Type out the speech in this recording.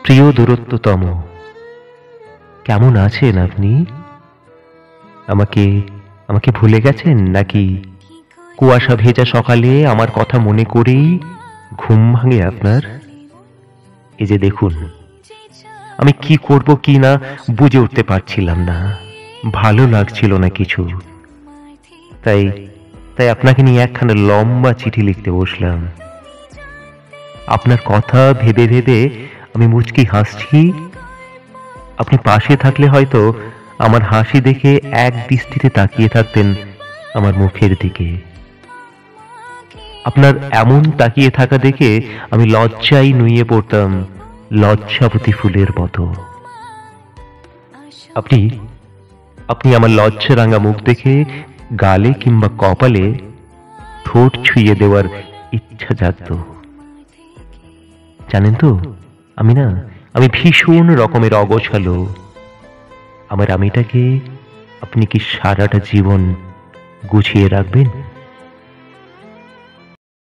প্রিয় দূরত্বতম, কেমন আছেন আপনি? আমাকে আমাকে ভুলে গেছেন নাকি? কুয়াশা ভেজা সকালে আমার কথা মনে করেই ঘুম ভাঙে আপনার? এই যে দেখুন, আমি কি করব কি না বুঝে উঠতে পারছিলাম না। ভালো লাগছিল না কিছু। তাই তাই আপনাকে নিয়ে একখানা লম্বা চিঠি লিখতে বসলাম। আপনার কথা ভেবে ভেবে আমি মুচকি হাসছি। আপনি পাশে থাকলে হয়তো আমার হাসি দেখে এক দৃষ্টিতে তাকিয়ে থাকতেন আমার মুখের দিকে। আপনার এমন তাকিয়ে থাকা দেখে আমি লজ্জায় নুয়ে পড়তাম, লজ্জাবতী ফুলের মতো। আপনি আপনি আমার লজ্জা রাঙা মুখ দেখে গালে কিংবা কপালে ঠোঁট ছুঁয়ে দেওয়ার ইচ্ছা জাগত। জানেন তো, আমি ভীষণ রকমের অগোছালো। আমার আমিটাকে আপনি কি সারাটা জীবন গুছিয়ে রাখবেন?